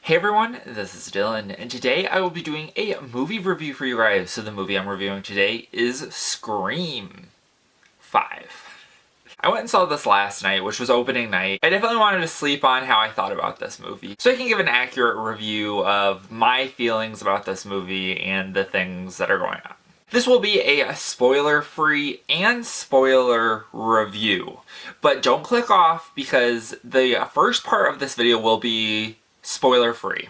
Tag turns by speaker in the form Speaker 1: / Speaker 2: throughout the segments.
Speaker 1: Hey everyone, this is Dylan, and today I will be doing a movie review for you guys. So the movie I'm reviewing today is Scream 5. I went and saw this last night, which was opening night. I definitely wanted to sleep on how I thought about this movie, so I can give an accurate review of my feelings about this movie and the things that are going on. This will be a spoiler-free and spoiler review, but don't click off because the first part of this video will be spoiler-free.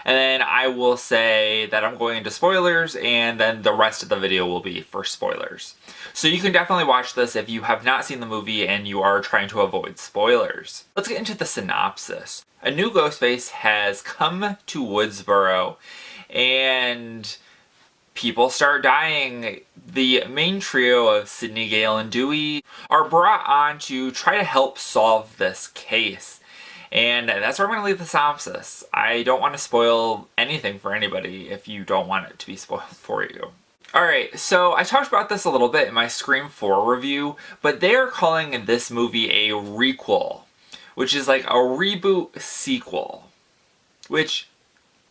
Speaker 1: And then I will say that I'm going into spoilers, and then the rest of the video will be for spoilers. So you can definitely watch this if you have not seen the movie and you are trying to avoid spoilers. Let's get into the synopsis. A new Ghostface has come to Woodsboro, and people start dying. The main trio of Sydney, Gale, and Dewey are brought on to try to help solve this case. And that's where I'm going to leave the synopsis. I don't want to spoil anything for anybody if you don't want it to be spoiled for you. Alright, so I talked about this a little bit in my Scream 4 review, but they're calling this movie a requel, which is like a reboot sequel. Which,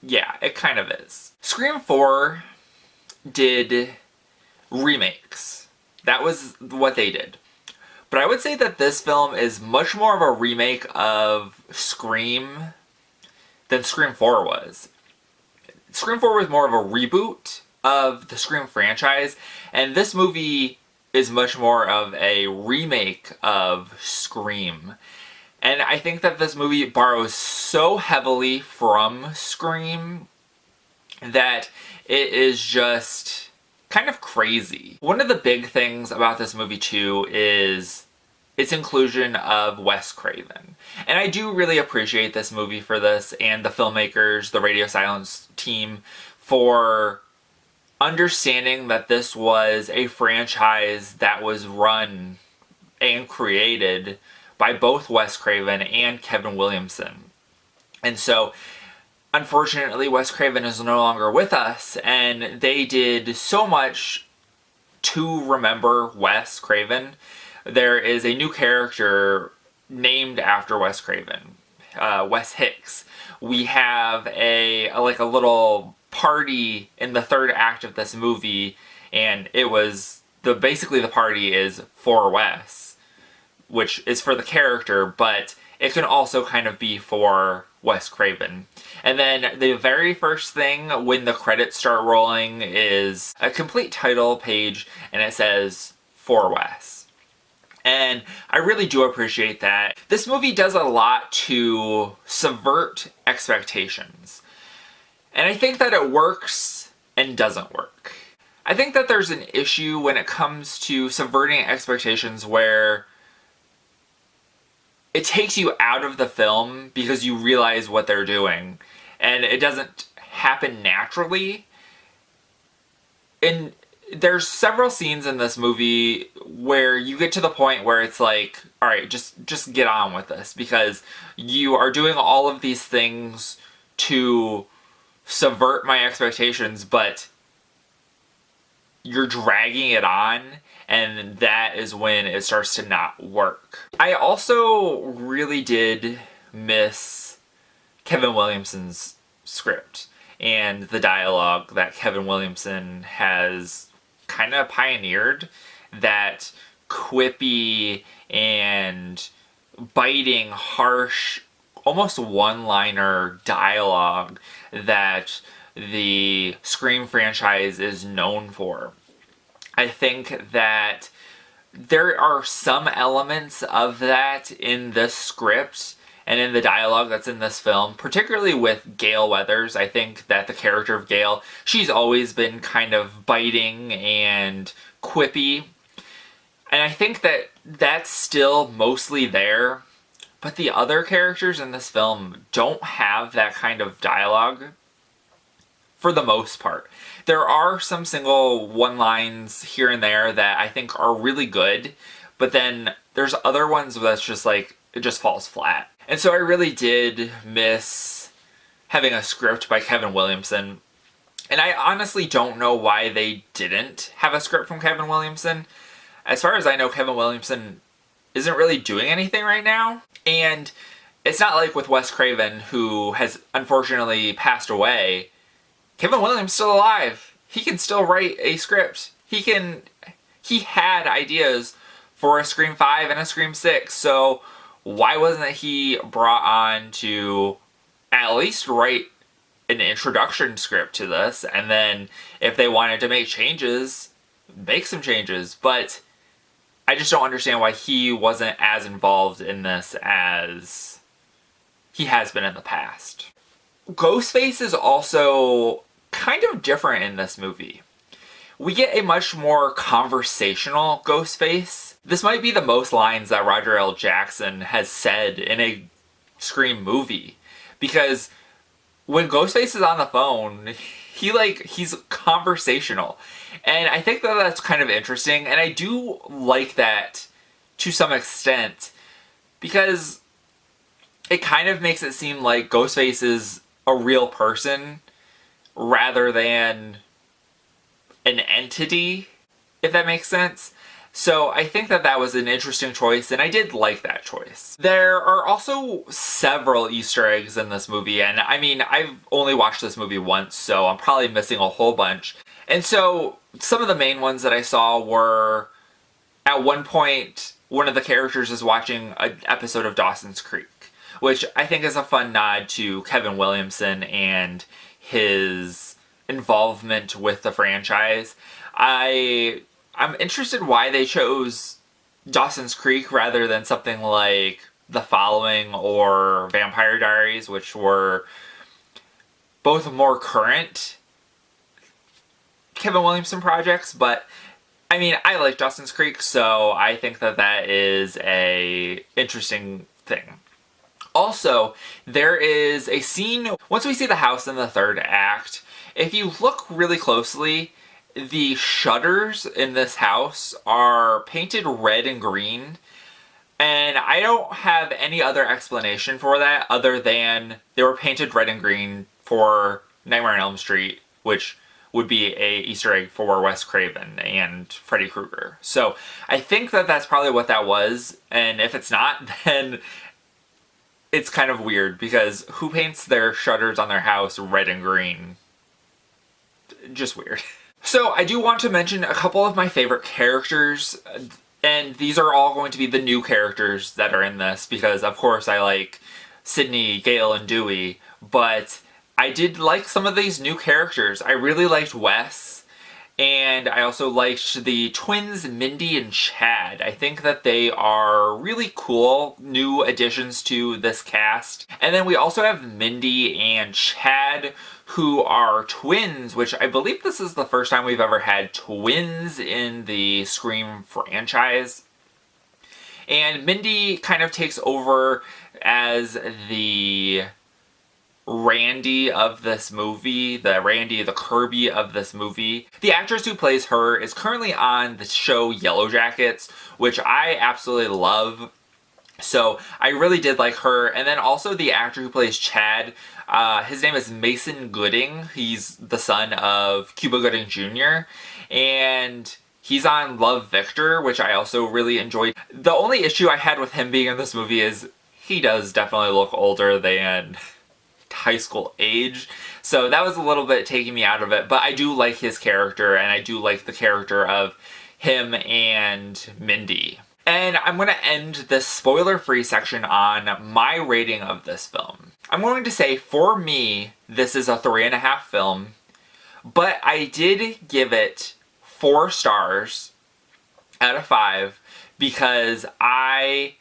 Speaker 1: yeah, it kind of is. Scream 4 did remakes. That was what they did. But I would say that this film is much more of a remake of Scream than Scream 4 was. Scream 4 was more of a reboot of the Scream franchise, and this movie is much more of a remake of Scream. And I think that this movie borrows so heavily from Scream that it is just kind of crazy. One of the big things about this movie too is its inclusion of Wes Craven. And I do really appreciate this movie for this, and the filmmakers, the Radio Silence team, for understanding that this was a franchise that was run and created by both Wes Craven and Kevin Williamson. And so, unfortunately, Wes Craven is no longer with us, and they did so much to remember Wes Craven. There is a new character named after Wes Craven, Wes Hicks. We have a little party in the third act of this movie, and it was basically the party is for Wes, which is for the character, but it can also kind of be for Wes Craven. And then the very first thing when the credits start rolling is a complete title page, and it says, "For Wes." And I really do appreciate that. This movie does a lot to subvert expectations. And I think that it works and doesn't work. I think that there's an issue when it comes to subverting expectations where it takes you out of the film because you realize what they're doing, and it doesn't happen naturally. And there's several scenes in this movie where you get to the point where it's like, alright, just get on with this, because you are doing all of these things to subvert my expectations, but you're dragging it on, and that is when it starts to not work. I also really did miss Kevin Williamson's script and the dialogue that Kevin Williamson has kind of pioneered, that quippy and biting, harsh, almost one-liner dialogue that the Scream franchise is known for. I think that there are some elements of that in this script and in the dialogue that's in this film, particularly with Gale Weathers. I think that the character of Gale, she's always been kind of biting and quippy. And I think that that's still mostly there, but the other characters in this film don't have that kind of dialogue for the most part. There are some single one-lines here and there that I think are really good, but then there's other ones that's just like, it just falls flat. And so I really did miss having a script by Kevin Williamson. And I honestly don't know why they didn't have a script from Kevin Williamson. As far as I know, Kevin Williamson isn't really doing anything right now. And it's not like with Wes Craven, who has unfortunately passed away. Kevin Williamson's still alive. He can still write a script. He had ideas for a Scream 5 and a Scream 6, so why wasn't he brought on to at least write an introduction script to this, and then if they wanted to make changes, make some changes. But I just don't understand why he wasn't as involved in this as he has been in the past. Ghostface is also kind of different in this movie. We get a much more conversational Ghostface. This might be the most lines that Roger L. Jackson has said in a Scream movie, because when Ghostface is on the phone, he's conversational. And I think that that's kind of interesting, and I do like that to some extent, because it kind of makes it seem like Ghostface is a real person rather than an entity, if that makes sense. So I think that that was an interesting choice, and I did like that choice. There are also several Easter eggs in this movie, and I mean, I've only watched this movie once, so I'm probably missing a whole bunch. And so some of the main ones that I saw were, at one point, one of the characters is watching an episode of Dawson's Creek, which I think is a fun nod to Kevin Williamson and his involvement with the franchise. I'm interested why they chose Dawson's Creek rather than something like The Following or Vampire Diaries, which were both more current Kevin Williamson projects. But I mean, I like Dawson's Creek, so I think that that is a interesting thing. Also, there is a scene, once we see the house in the third act, if you look really closely, the shutters in this house are painted red and green, and I don't have any other explanation for that other than they were painted red and green for Nightmare on Elm Street, which would be a Easter egg for Wes Craven and Freddy Krueger. So I think that that's probably what that was, and if it's not, then it's kind of weird, because who paints their shutters on their house red and green? Just weird. So I do want to mention a couple of my favorite characters, and these are all going to be the new characters that are in this, because of course I like Sydney, Gale, and Dewey, but I did like some of these new characters. I really liked Wes, and I also liked the twins Mindy and Chad. I think that they are really cool new additions to this cast. And then we also have Mindy and Chad, who are twins, which I believe this is the first time we've ever had twins in the Scream franchise. And Mindy kind of takes over as the Randy of this movie, the Kirby of this movie. The actress who plays her is currently on the show Yellow Jackets, which I absolutely love. So I really did like her. And then also the actor who plays Chad, his name is Mason Gooding. He's the son of Cuba Gooding Jr. And he's on Love, Victor, which I also really enjoyed. The only issue I had with him being in this movie is he does definitely look older than high school age, so that was a little bit taking me out of it, but I do like his character, and I do like the character of him and Mindy. And I'm going to end this spoiler-free section on my rating of this film. I'm going to say, for me, this is a 3.5 film, but I did give it 4 stars out of 5 because I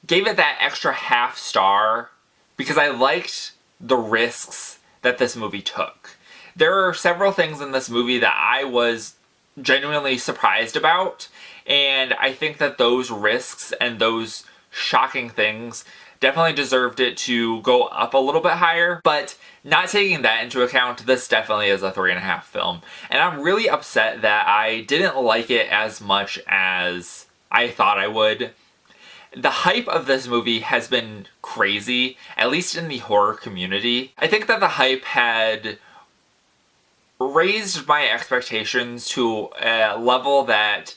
Speaker 1: gave it that extra half star because I liked the risks that this movie took. There are several things in this movie that I was genuinely surprised about, and I think that those risks and those shocking things definitely deserved it to go up a little bit higher, but not taking that into account, this definitely is a 3.5 film. And I'm really upset that I didn't like it as much as I thought I would. The hype of this movie has been crazy, at least in the horror community. I think that the hype had raised my expectations to a level that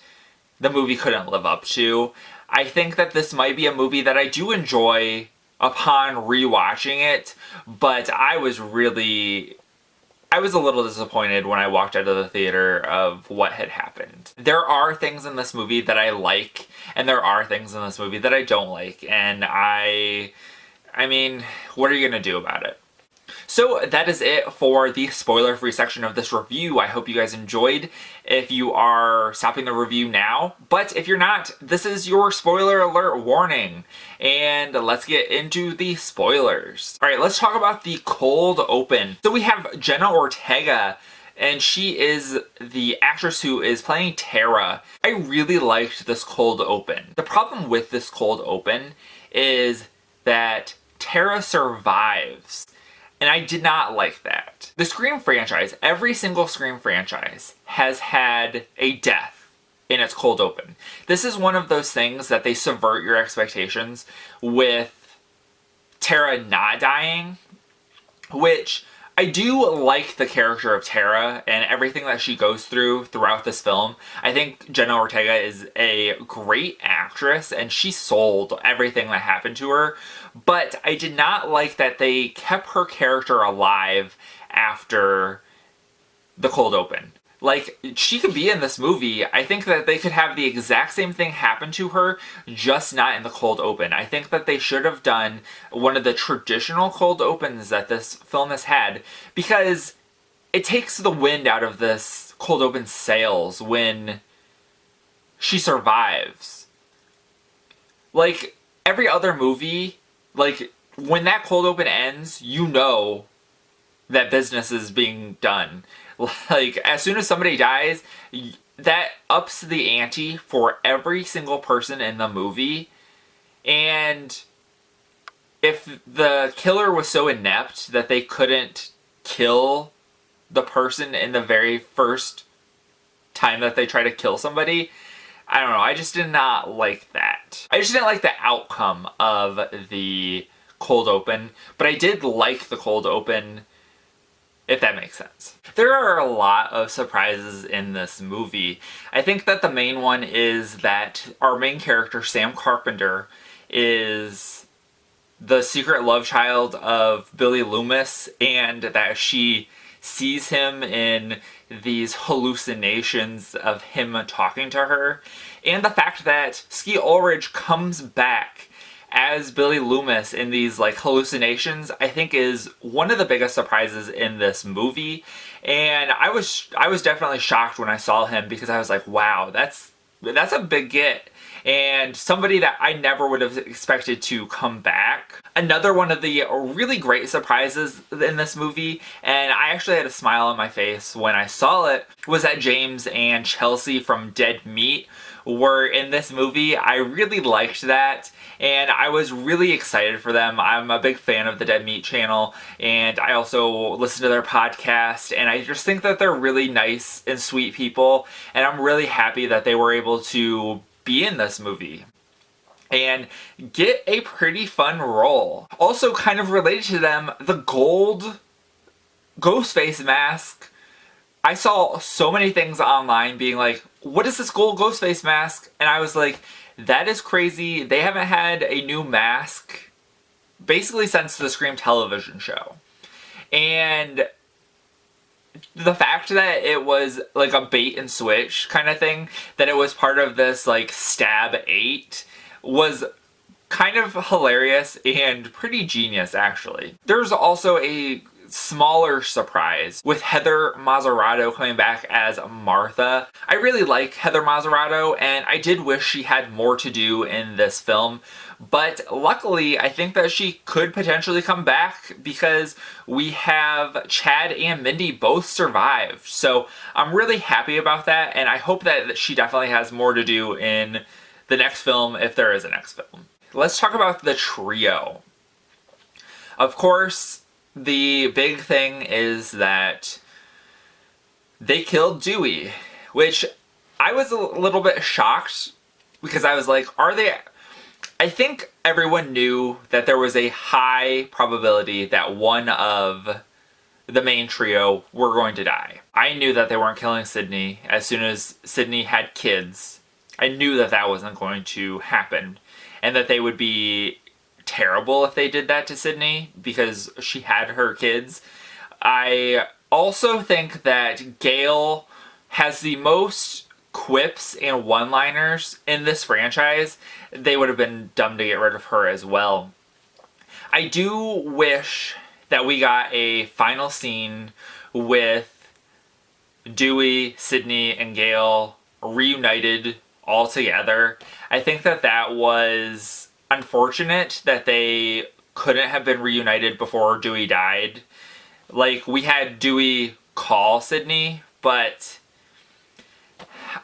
Speaker 1: the movie couldn't live up to. I think that this might be a movie that I do enjoy upon rewatching it, but I was a little disappointed when I walked out of the theater of what had happened. There are things in this movie that I like, and there are things in this movie that I don't like, and I mean, what are you gonna do about it? So that is it for the spoiler-free section of this review. I hope you guys enjoyed. If you are stopping the review now, but if you're not, this is your spoiler alert warning. And let's get into the spoilers. All right, let's talk about the cold open. So we have Jenna Ortega, and she is the actress who is playing Tara. I really liked this cold open. The problem with this cold open is that Tara survives. And I did not like that. The Scream franchise, every single Scream franchise, has had a death in its cold open. This is one of those things that they subvert your expectations with Tara not dying, which I do like the character of Tara and everything that she goes through throughout this film. I think Jenna Ortega is a great actress and she sold everything that happened to her. But I did not like that they kept her character alive after the cold open. Like, she could be in this movie. I think that they could have the exact same thing happen to her, just not in the cold open. I think that they should have done one of the traditional cold opens that this film has had, because it takes the wind out of this cold open sails when she survives. Like, every other movie, like, when that cold open ends, you know that business is being done. Like, as soon as somebody dies, that ups the ante for every single person in the movie. And if the killer was so inept that they couldn't kill the person in the very first time that they try to kill somebody, I don't know, I just did not like that. I just didn't like the outcome of the cold open, but I did like the cold open, if that makes sense. There are a lot of surprises in this movie. I think that the main one is that our main character, Sam Carpenter, is the secret love child of Billy Loomis, and that she sees him in these hallucinations of him talking to her. And the fact that Skeet Ulrich comes back as Billy Loomis in these like hallucinations, I think is one of the biggest surprises in this movie. And I was definitely shocked when I saw him, because I was like, wow, that's a big get. And somebody that I never would have expected to come back. Another one of the really great surprises in this movie, and I actually had a smile on my face when I saw it, was that James and Chelsea from Dead Meat were in this movie. I really liked that, and I was really excited for them. I'm a big fan of the Dead Meat channel, and I also listen to their podcast, and I just think that they're really nice and sweet people, and I'm really happy that they were able to be in this movie and get a pretty fun role. Also, kind of related to them, the gold Ghostface mask. I saw so many things online being like, what is this gold Ghostface mask? And I was like, that is crazy. They haven't had a new mask basically since the Scream television show. And the fact that it was like a bait and switch kind of thing, that it was part of this like Stab 8, was kind of hilarious and pretty genius, actually. There's also a smaller surprise with Heather Mazzarato coming back as Martha. I really like Heather Mazzarato, and I did wish she had more to do in this film, but luckily I think that she could potentially come back, because we have Chad and Mindy both survived. So I'm really happy about that, and I hope that she definitely has more to do in the next film, if there is a next film. Let's talk about the trio. Of course, the big thing is that they killed Dewey, which I was a little bit shocked, because I was like, are they... I think everyone knew that there was a high probability that one of the main trio were going to die. I knew that they weren't killing Sydney. As soon as Sydney had kids, I knew that that wasn't going to happen, and that they would be terrible if they did that to Sydney because she had her kids. I also think that Gale has the most quips and one-liners in this franchise. They would have been dumb to get rid of her as well. I do wish that we got a final scene with Dewey, Sydney, and Gale reunited all together. I think that that was unfortunate that they couldn't have been reunited before Dewey died. Like, we had Dewey call Sydney, but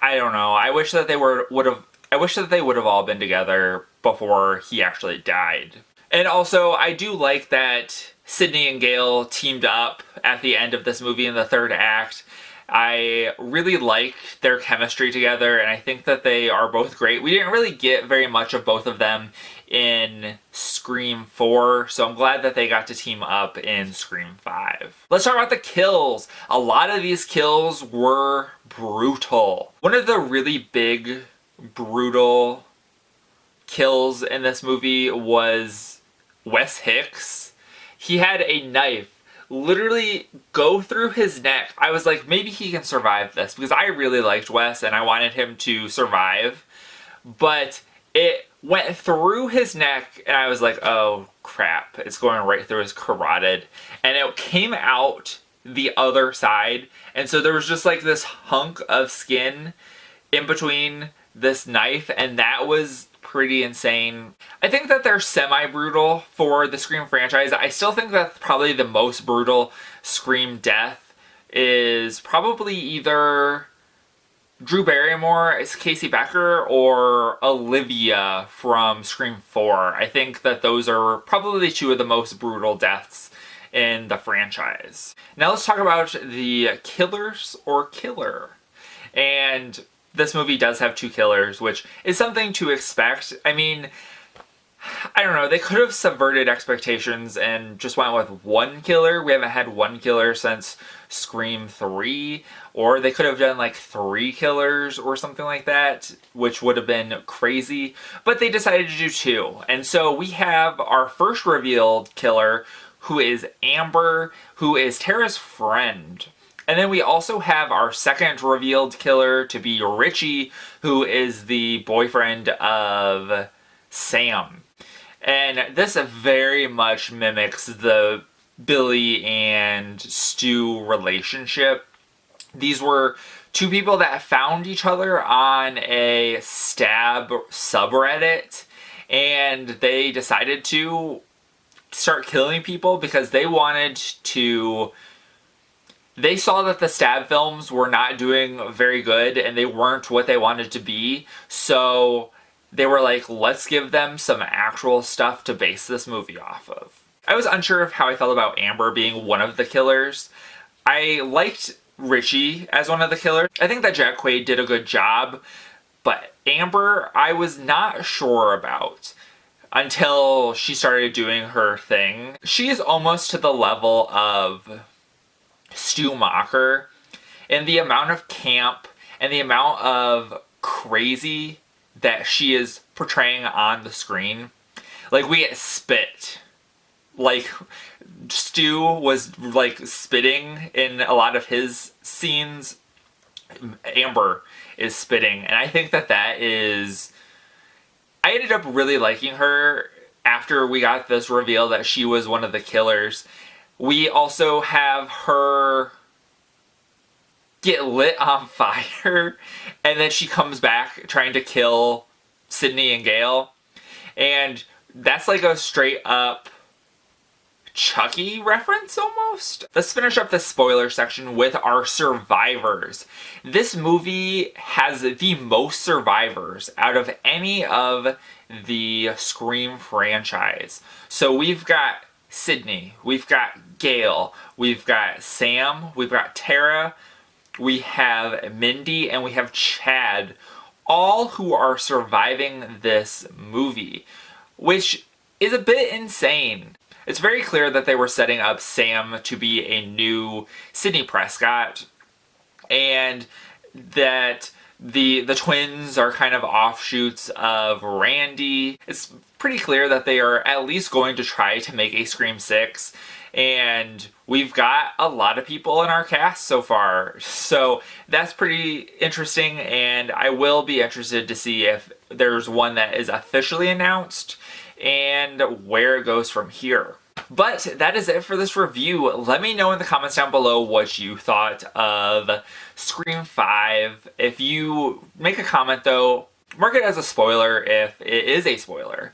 Speaker 1: I don't know. I wish that they would have all been together before he actually died. And also, I do like that Sydney and Gale teamed up at the end of this movie in the third act. I really like their chemistry together, and I think that they are both great. We didn't really get very much of both of them in Scream 4, so I'm glad that they got to team up in Scream 5. Let's talk about the kills. A lot of these kills were brutal. One of the really big, brutal kills in this movie was Wes Hicks. He had a knife literally go through his neck. I was like, maybe he can survive this, because I really liked Wes and I wanted him to survive, but it went through his neck and I was like, oh crap, it's going right through his carotid, and it came out the other side, and so there was just like this hunk of skin in between this knife, and that was pretty insane. I think that they're semi-brutal for the Scream franchise. I still think that probably the most brutal Scream death is probably either Drew Barrymore as Casey Becker or Olivia from Scream 4. I think that those are probably two of the most brutal deaths in the franchise. Now let's talk about the killers or killer. And this movie does have two killers, which is something to expect. I mean, I don't know, they could have subverted expectations and just went with one killer. We haven't had one killer since Scream 3, or they could have done like 3 killers or something like that, which would have been crazy, but they decided to do 2. And so we have our first revealed killer, who is Amber, who is Tara's friend. And then we also have our second revealed killer to be Richie, who is the boyfriend of Sam. And this very much mimics the Billy and Stu relationship. These were two people that found each other on a stab subreddit, and they decided to start killing people because they wanted to... They saw that the stab films were not doing very good and they weren't what they wanted to be, so they were like, let's give them some actual stuff to base this movie off of. I was unsure of how I felt about Amber being one of the killers. I liked Richie as one of the killers. I think that Jack Quaid did a good job, but Amber I was not sure about until she started doing her thing. She is almost to the level of Stu Macher, and the amount of camp and the amount of crazy that she is portraying on the screen. Like, we get spit. Like, Stu was like spitting in a lot of his scenes. Amber is spitting, and I think that that is... I ended up really liking her after we got this reveal that she was one of the killers. We also have her get lit on fire, and then she comes back trying to kill Sydney and Gale. And that's like a straight up Chucky reference almost. Let's finish up the spoiler section with our survivors. This movie has the most survivors out of any of the Scream franchise. So we've got Sydney, we've got Gale, we've got Sam, we've got Tara, we have Mindy, and we have Chad, all who are surviving this movie, which is a bit insane. It's very clear that they were setting up Sam to be a new Sidney Prescott, and that The twins are kind of offshoots of Randy. It's pretty clear that they are at least going to try to make a Scream 6. And we've got a lot of people in our cast so far. So that's pretty interesting, and I will be interested to see if there's one that is officially announced and where it goes from here. But that is it for this review. Let me know in the comments down below what you thought of Scream 5. If you make a comment though, mark it as a spoiler if it is a spoiler.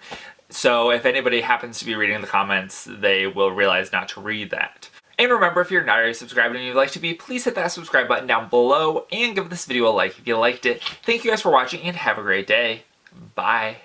Speaker 1: So if anybody happens to be reading the comments, they will realize not to read that. And remember, if you're not already subscribed and you'd like to be, please hit that subscribe button down below and give this video a like if you liked it. Thank you guys for watching and have a great day. Bye.